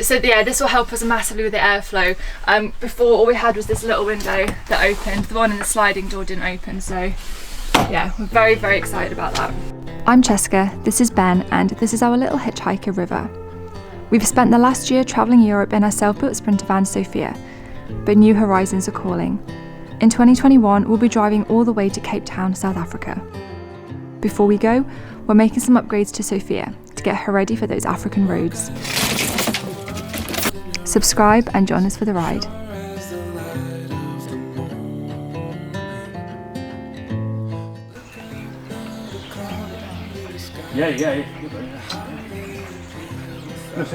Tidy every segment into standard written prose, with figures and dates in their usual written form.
So yeah, this will help us massively with the airflow. Before, all we had was this little window that opened. The one in the sliding door didn't open, so yeah, we're very, very excited about that. I'm Cheska, this is Ben, and this is our little hitchhiker, River. We've spent the last year travelling Europe in our self-built Sprinter van, Sophia, but new horizons are calling. In 2021, we'll be driving all the way to Cape Town, South Africa. Before we go, we're making some upgrades to Sophia to get her ready for those African roads. Subscribe and join us for the ride. Yeah. It's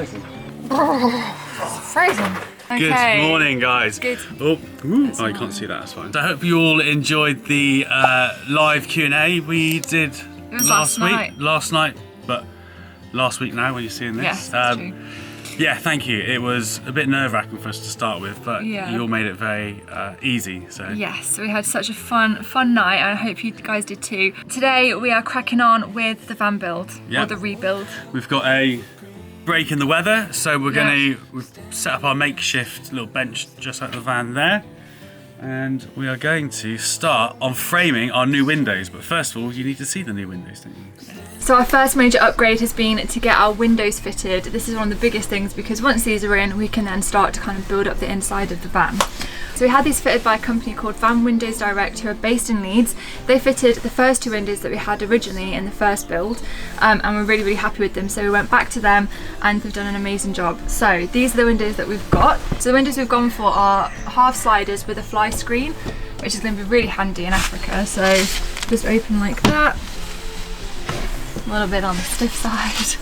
frozen. Okay. Good morning, guys. Good. Oh, I can't see that. That's fine. So I hope you all enjoyed the live Q&A we did last week. Last night, but last week now when you're seeing this. Yes, that's true. Yeah, thank you. It was a bit nerve-wracking for us to start with, but you all made it very easy. So yes, we had such a fun night, and I hope you guys did too. Today we are cracking on with the van build or the rebuild. We've got a break in the weather, so we've set up our makeshift little bench just like the van there, and we are going to start on framing our new windows. But first of all, you need to see the new windows, don't you? So our first major upgrade has been to get our windows fitted. This is one of the biggest things because once these are in, we can then start to kind of build up the inside of the van. So we had these fitted by a company called Van Windows Direct, who are based in Leeds. They fitted the first two windows that we had originally in the first build, and we're really, really happy with them. So we went back to them and they've done an amazing job. So these are the windows that we've got. So the windows we've gone for are half sliders with a fly screen, which is going to be really handy in Africa. So just open like that. A little bit on the stiff side.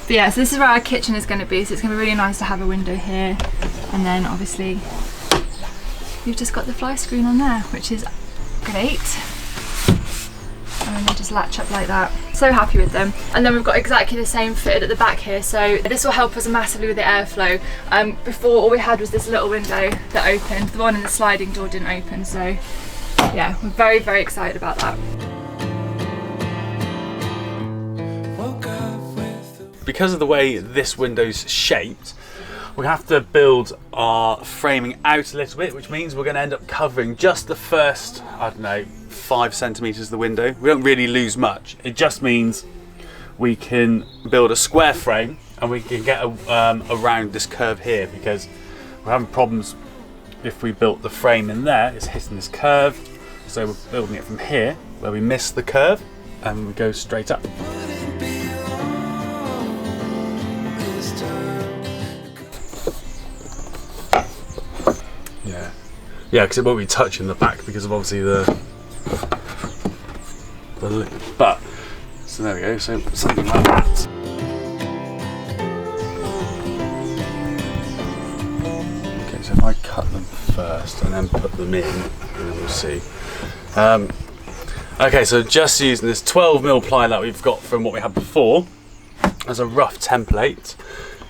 But yeah, so this is where our kitchen is going to be. So it's going to be really nice to have a window here. And then obviously you've just got the fly screen on there, which is great. And they just latch up like that. So happy with them. And then we've got exactly the same fitted at the back here. So this will help us massively with the airflow. Before, all we had was this little window that opened. The one in the sliding door didn't open. So yeah, we're very, very excited about that. Because of the way this window's shaped, we have to build our framing out a little bit, which means we're going to end up covering just the first, I don't know, 5 centimetres of the window. We don't really lose much. It just means we can build a square frame and we can get around this curve here, because we're having problems if we built the frame in there. It's hitting this curve, so we're building it from here where we miss the curve and we go straight up. Yeah, because it won't be touching the back because of obviously the but so there we go. So something like that. Okay, so if I cut them first and then put them in, and then we'll see. Okay, so just using this 12mm ply that we've got from what we had before as a rough template.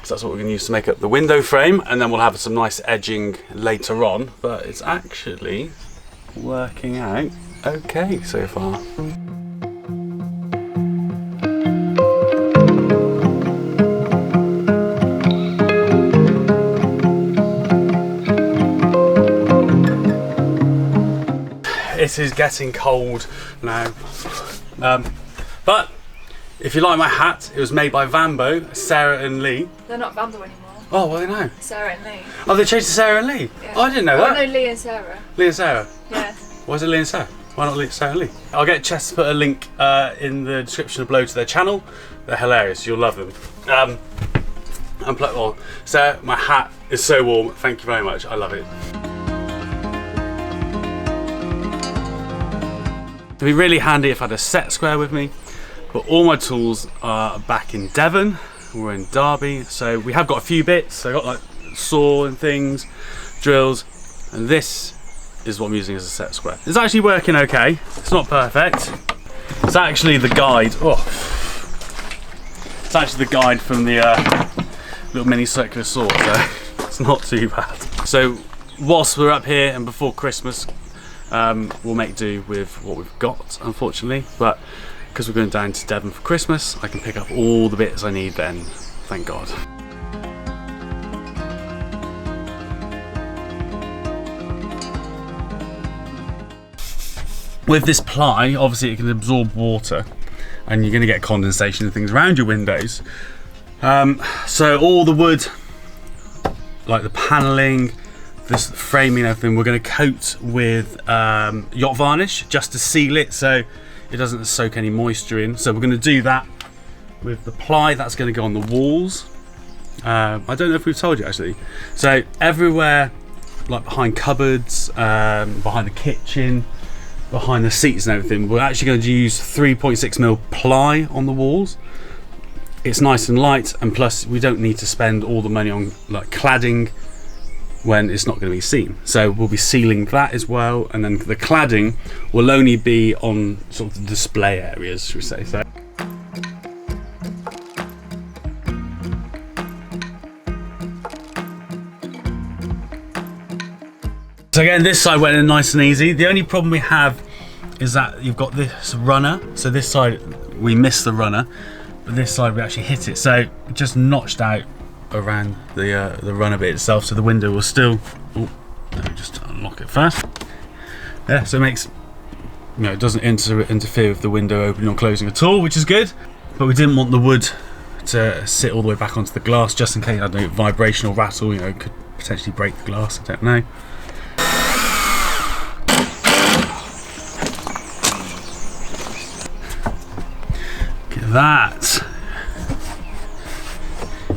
So that's what we're going to use to make up the window frame, and then we'll have some nice edging later on, but it's actually working out okay so far. It is getting cold now, but if you like my hat, it was made by Vambo, Sarah and Lee. They're not Vambo anymore. Oh, well, they know. Sarah and Lee. Oh, they changed to Sarah and Lee? Yeah. Oh, I didn't know that. Oh, no, Lee and Sarah. Lee and Sarah? Yeah. Why is it Lee and Sarah? Why not Sarah and Lee? I'll get Chess to put a link in the description below to their channel. They're hilarious. You'll love them. Sarah, my hat is so warm. Thank you very much. I love it. It'd be really handy if I had a set square with me, but all my tools are back in Devon. We're in Derby, so we have got a few bits. So I got like saw and things, drills, and this is what I'm using as a set square. It's actually working okay. It's not perfect. It's actually the guide. Oh, it's actually the guide from the little mini circular saw, so it's not too bad. So whilst we're up here and before Christmas, we'll make do with what we've got, unfortunately, but because we're going down to Devon for Christmas, I can pick up all the bits I need then, thank God. With this ply, obviously it can absorb water, and you're going to get condensation and things around your windows. So all the wood, like the panelling, this framing and everything, we're going to coat with yacht varnish just to seal it so it doesn't soak any moisture in. So we're going to do that with the ply. That's going to go on the walls. I don't know if we've told you actually. So everywhere, like behind cupboards, behind the kitchen, behind the seats and everything, we're actually going to use 3.6mm ply on the walls. It's nice and light, and plus we don't need to spend all the money on like cladding when it's not going to be seen. So we'll be sealing that as well, and then the cladding will only be on sort of the display areas, should we say. So again, this side went in nice and easy. The only problem we have is that you've got this runner. So this side we missed the runner, but this side we actually hit it. So it just notched out around the runner bit itself. So the window will still. Oh, let me just unlock it first. Yeah, so it makes, you know, it doesn't interfere with the window opening or closing at all, which is good. But we didn't want the wood to sit all the way back onto the glass, just in case, I don't know, vibration or rattle, you know, could potentially break the glass. I don't know. That,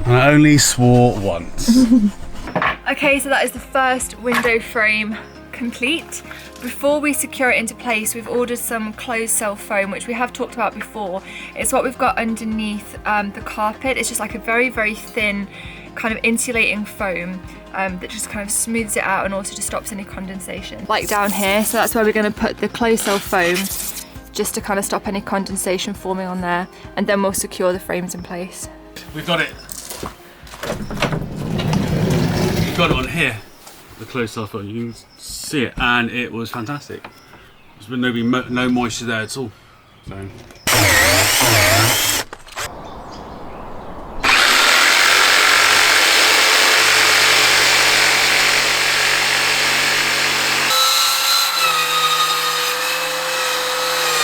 and I only swore once. Okay, so that is the first window frame complete. Before we secure it into place, we've ordered some closed cell foam, which we have talked about before. It's what we've got underneath the carpet. It's just like a very, very thin kind of insulating foam that just kind of smooths it out and also just stops any condensation. Like down here, so that's where we're going to put the closed cell foam, just to kind of stop any condensation forming on there, and then we'll secure the frames in place. We've got it. We've got it on here, the closed cell foam. You can see it, and it was fantastic. There's been no moisture there at all. So.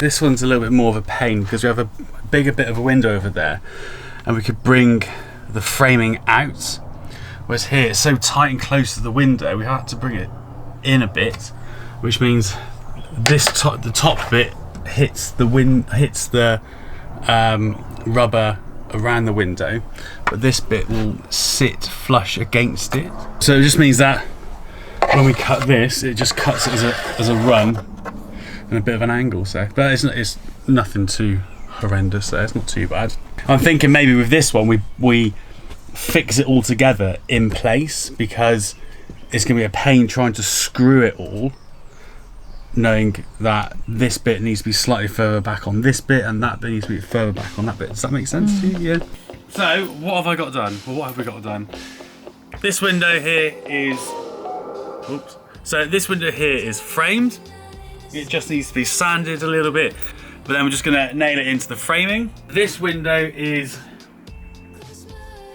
This one's a little bit more of a pain because we have a bigger bit of a window over there, and we could bring the framing out. Whereas here it's so tight and close to the window, we had to bring it in a bit, which means the top bit hits the rubber around the window, but this bit will sit flush against it. So it just means that when we cut this, it just cuts it as a run. And a bit of an angle, so, but it's nothing too horrendous, so it's not too bad. I'm thinking maybe with this one we fix it all together in place, because it's going to be a pain trying to screw it all, knowing that this bit needs to be slightly further back on this bit and that bit needs to be further back on that bit. Does that make sense to you? Yeah. So what have I got done? Well, what have we got done? This window here is, oops. So this window here is framed. It just needs to be sanded a little bit, but then we're just gonna nail it into the framing. This window is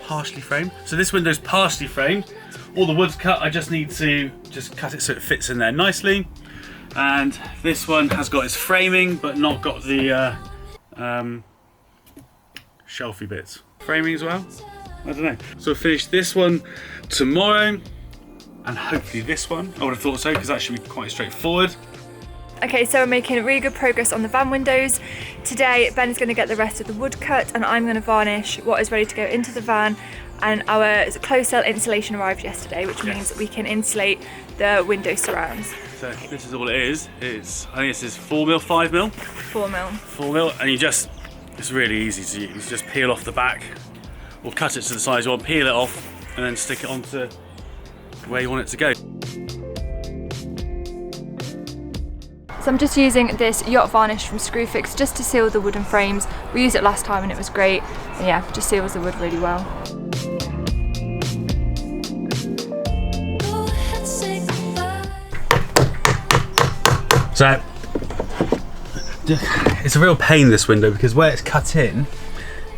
partially framed. So this window's partially framed. All the wood's cut, I just need to just cut it so it fits in there nicely. And this one has got its framing, but not got the shelfy bits. Framing as well? I don't know. So we'll finish this one tomorrow, and hopefully this one. I would have thought so, because that should be quite straightforward. Okay, so we're making really good progress on the van windows. Today, Ben's going to get the rest of the wood cut, and I'm going to varnish what is ready to go into the van. And our closed cell insulation arrived yesterday, which means that we can insulate the window surrounds. So this is all it is. I think this is 4mm, 5mm? 4mm. 4mm, and it's really easy to use. Just peel off the back, or cut it to the size you want, peel it off, and then stick it onto where you want it to go. So I'm just using this yacht varnish from Screwfix just to seal the wooden frames. We used it last time and it was great. And yeah, just seals the wood really well. So it's a real pain, this window, because where it's cut in,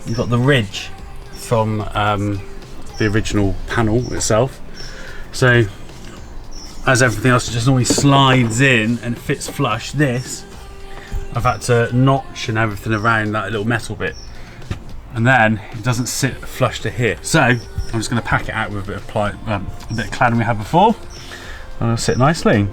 you've got the ridge from the original panel itself. So as everything else, it just normally slides in and fits flush. This I've had to notch and everything around that little metal bit, and then it doesn't sit flush to here. So I'm just going to pack it out with a bit of cladding we had before, and it'll sit nicely.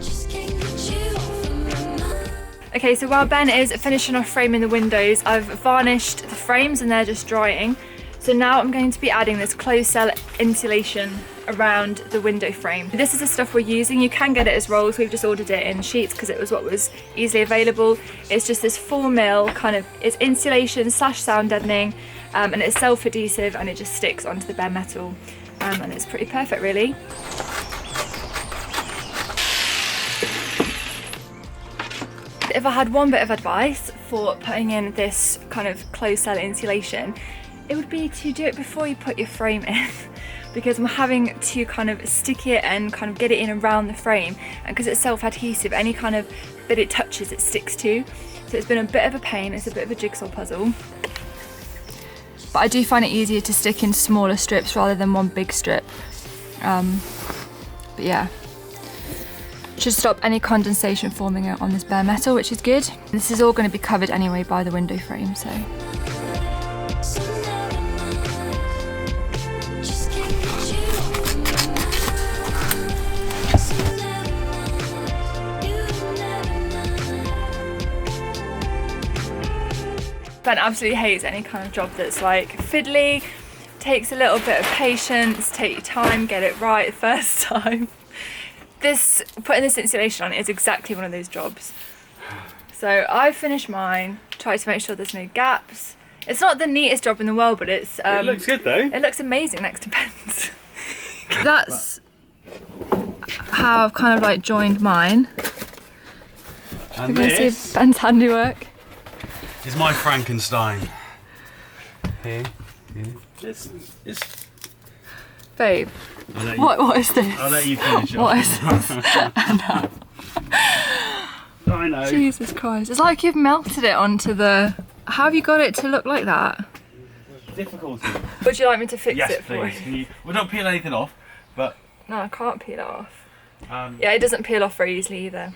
Okay, so while Ben is finishing off framing the windows, I've varnished the frames and they're just drying. So now I'm going to be adding this closed cell insulation around the window frame. This is the stuff we're using. You can get it as rolls. We've just ordered it in sheets because it was what was easily available. It's just this 4mm kind of, it's insulation / sound deadening, and it's self-adhesive, and it just sticks onto the bare metal, and it's pretty perfect really. If I had one bit of advice for putting in this kind of closed cell insulation, it would be to do it before you put your frame in, because I'm having to kind of stick it and kind of get it in around the frame, and because it's self-adhesive, any kind of bit it touches it sticks to. So it's been a bit of a pain. It's a bit of a jigsaw puzzle, but I do find it easier to stick in smaller strips rather than one big strip. But yeah, should stop any condensation forming on this bare metal, which is good. This is all going to be covered anyway by the window frame, so. Ben absolutely hates any kind of job that's like fiddly, takes a little bit of patience, take your time, get it right the first time. Putting this insulation on is exactly one of those jobs. So I've finished mine, tried to make sure there's no gaps. It's not the neatest job in the world, but it's... it looks good though. It looks amazing next to Ben's. That's how I've kind of like joined mine. And We're going to see Ben's handiwork. Is my Frankenstein. Here. It's Babe, what is this? I'll let you finish it. What is this? I know. Jesus Christ. It's like you've melted it onto the... How have you got it to look like that? Difficulty. Would you like me to fix yes, it for you? We don't peel anything off, but... No, I can't peel it off. Yeah, it doesn't peel off very easily either.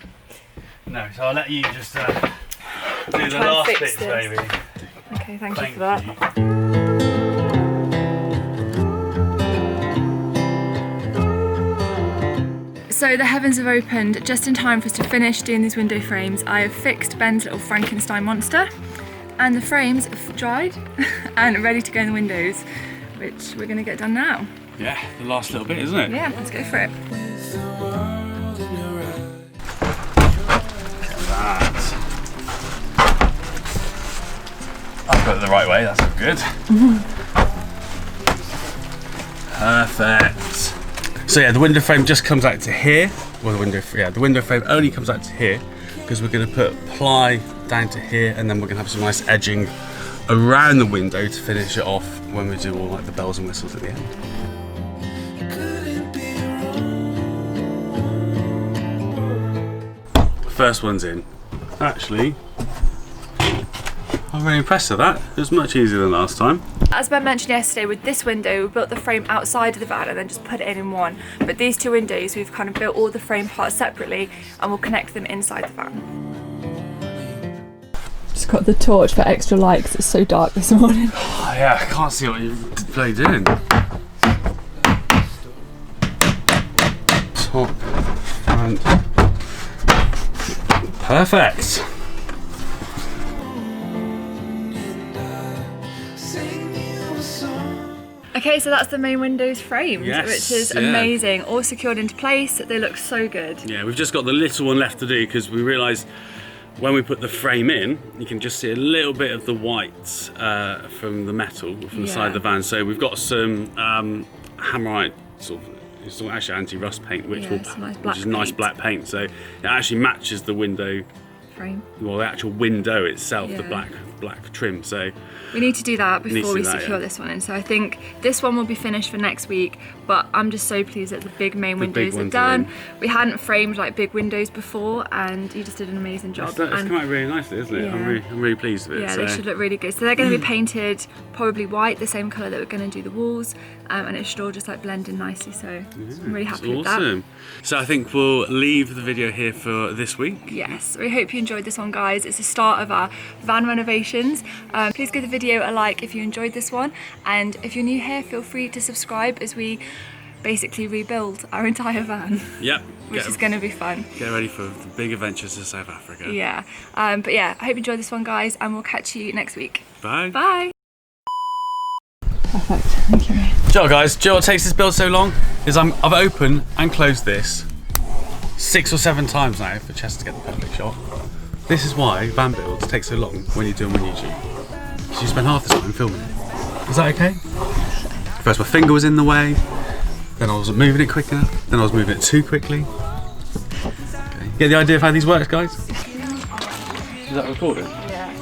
No, so I'll let you just do the last bits, baby. Okay, thank you for that. So the heavens have opened just in time for us to finish doing these window frames. I have fixed Ben's little Frankenstein monster, and the frames have dried and ready to go in the windows, which we're going to get done now. Yeah, the last little bit, isn't it? Yeah, let's go for it. I've got it the right way, that's good. Perfect. So yeah, the window frame just comes out to here. Well, the window frame only comes out to here because we're going to put ply down to here, and then we're going to have some nice edging around the window to finish it off when we do all like the bells and whistles at the end. First one's in. Actually, I'm really impressed with that. It was much easier than last time. As Ben mentioned yesterday, with this window, we built the frame outside of the van and then just put it in one. But these two windows, we've kind of built all the frame parts separately and we'll connect them inside the van. Just got the torch for extra light because it's so dark this morning. Oh, yeah, I can't see what you're bloody doing. Top, front. Perfect. Okay, so that's the main windows framed, yes, which is amazing. All secured into place. They look so good. Yeah, we've just got the little one left to do because we realised when we put the frame in, you can just see a little bit of the white from the metal from the side of the van. So we've got some Hammerite sort of. It's actually anti-rust paint, which is nice black paint. So it actually matches the window frame. Well, the actual window itself, the black black trim. So we need to do that before we secure yeah. this one in. So I think this one will be finished for next week, but I'm just so pleased that the big main windows are done. We hadn't framed like big windows before, and you just did an amazing job. It's come out really nicely, isn't it? Yeah. I'm really pleased with it. Yeah, so. they should look really good. So they're going to be painted probably white, the same colour that we're going to do the walls, and it should all just like blend in nicely. So I'm really happy with that. Awesome. So I think we'll leave the video here for this week. Yes, we hope you enjoyed this one, guys. It's the start of our van renovations. Please give the video a like if you enjoyed this one, and if you're new here, feel free to subscribe as we basically rebuild our entire van. Yep. Which is going to be fun. Get ready for the big adventures to South Africa. Yeah. But yeah, I hope you enjoyed this one, guys, and we'll catch you next week. Bye. Bye. Perfect. Thank you. Do you know what, guys? Do you know what takes this build so long? Is I've opened and closed this 6 or 7 times now for Chess to get the perfect shot. This is why van builds take so long when you're doing them on YouTube. Because you spend half the time filming it. Is that okay? First my finger was in the way, then I wasn't moving it quick enough, then I was moving it too quickly. Okay. Get the idea of how these work, guys? Is that recording? Yeah.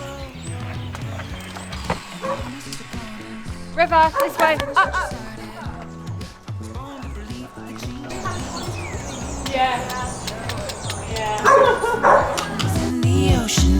River, this way. Up. Yeah. Yeah. In the ocean